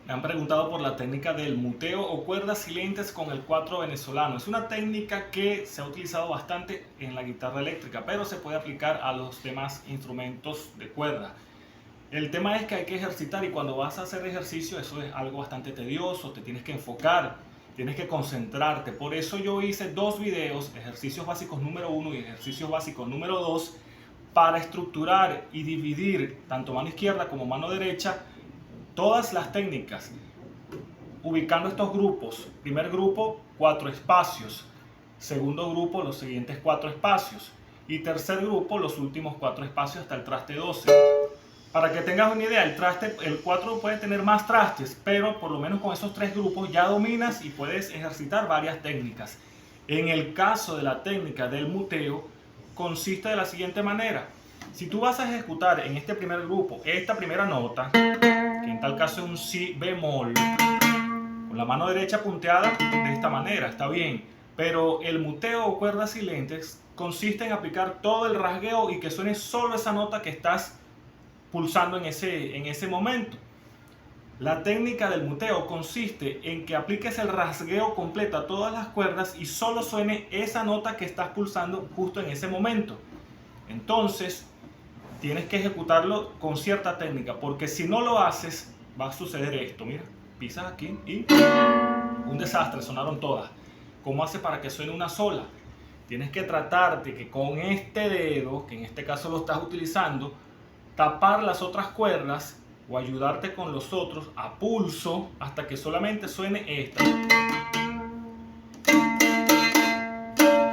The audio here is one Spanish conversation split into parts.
Me han preguntado por la técnica del muteo o cuerdas silentes con el cuatro venezolano. Es una técnica que se ha utilizado bastante en la guitarra eléctrica, pero se puede aplicar a los demás instrumentos de cuerda. El tema es que hay que ejercitar, y cuando vas a hacer ejercicio eso es algo bastante tedioso, te tienes que enfocar, tienes que concentrarte. Por eso yo hice dos videos, ejercicios básicos número 1 y ejercicios básicos número 2, para estructurar y dividir tanto mano izquierda como mano derecha todas las técnicas, ubicando estos grupos. Primer grupo, 4 espacios. Segundo grupo, los siguientes 4 espacios. Y tercer grupo, los últimos 4 espacios hasta el traste 12. Para que tengas una idea, el 4 puede tener más trastes, pero por lo menos con esos 3 grupos ya dominas y puedes ejercitar varias técnicas. En el caso de la técnica del muteo, consiste de la siguiente manera. Si tú vas a ejecutar en este primer grupo esta primera nota, que en tal caso es un si bemol, con la mano derecha punteada de esta manera, está bien. Pero el muteo o cuerdas silentes consiste en aplicar todo el rasgueo y que suene solo esa nota que estás pulsando en ese momento. La técnica del muteo consiste en que apliques el rasgueo completo a todas las cuerdas y solo suene esa nota que estás pulsando justo en ese momento. Entonces tienes que ejecutarlo con cierta técnica, porque si no lo haces va a suceder esto. Mira, pisas aquí y un desastre, sonaron todas. ¿Cómo hace para que suene una sola? Tienes que tratar de que con este dedo, que en este caso lo estás utilizando, tapar las otras cuerdas o ayudarte con los otros a pulso hasta que solamente suene esta.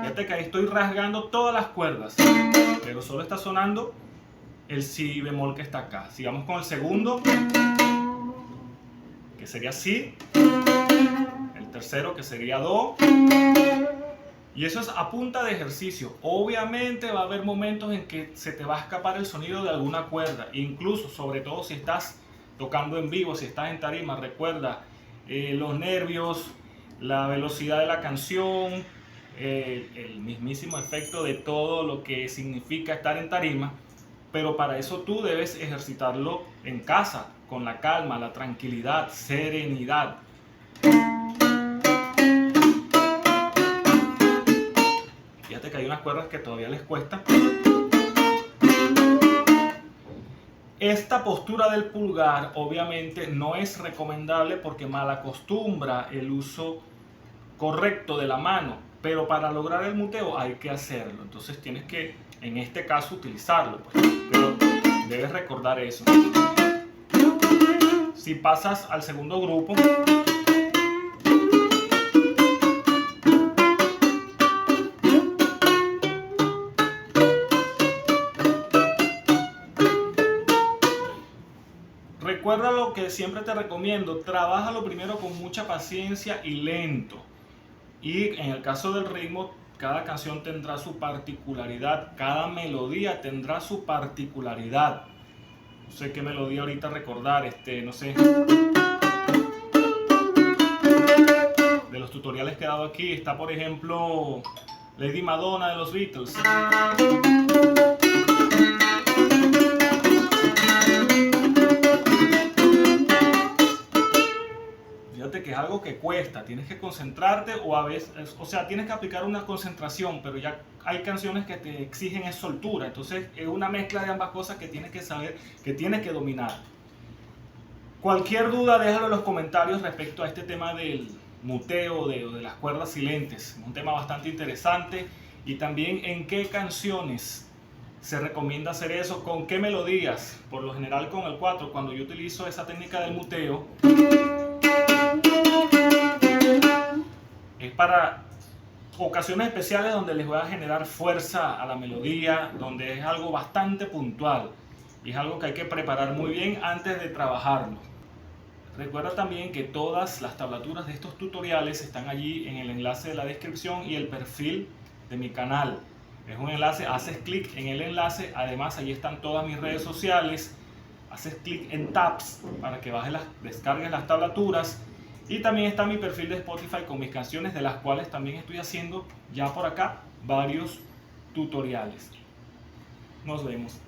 Fíjate que ahí estoy rasgando todas las cuerdas, pero solo está sonando el si bemol que está acá. Sigamos con el segundo, que sería si. El tercero, que sería do. Y eso es a punta de ejercicio. Obviamente va a haber momentos en que se te va a escapar el sonido de alguna cuerda. Incluso, sobre todo si estás tocando en vivo, si estás en tarima, recuerda los nervios, la velocidad de la canción, el mismísimo efecto de todo lo que significa estar en tarima. Pero para eso tú debes ejercitarlo en casa, con la calma, la tranquilidad, serenidad. Fíjate que hay unas cuerdas que todavía les cuesta. Esta postura del pulgar obviamente no es recomendable porque malacostumbra el uso correcto de la mano, pero para lograr el muteo hay que hacerlo. Entonces tienes que, en este caso, utilizarlo, pues. Pero debes recordar eso. Si pasas al segundo grupo, recuerda lo que siempre te recomiendo: trabájalo primero con mucha paciencia y lento. Y en el caso del ritmo, cada canción tendrá su particularidad, cada melodía tendrá su particularidad. No sé qué melodía ahorita recordar, no sé. De los tutoriales que he dado aquí está, por ejemplo, Lady Madonna de los Beatles. Que es algo que cuesta, tienes que concentrarte, o a veces, o sea, tienes que aplicar una concentración, pero ya hay canciones que te exigen es soltura. Entonces es una mezcla de ambas cosas que tienes que saber, que tienes que dominar. Cualquier duda déjalo en los comentarios respecto a este tema del muteo, de las cuerdas silentes. Es un tema bastante interesante. Y también en qué canciones se recomienda hacer eso, con qué melodías. Por lo general con el 4, cuando yo utilizo esa técnica del muteo, es para ocasiones especiales donde les voy a generar fuerza a la melodía, donde es algo bastante puntual y es algo que hay que preparar muy bien antes de trabajarlo. Recuerda también que todas las tablaturas de estos tutoriales están allí en el enlace de la descripción y el perfil de mi canal. Es un enlace, haces clic en el enlace, además allí están todas mis redes sociales, haces clic en tabs para que descargues las tablaturas. Y también está mi perfil de Spotify con mis canciones, de las cuales también estoy haciendo ya por acá varios tutoriales. Nos vemos.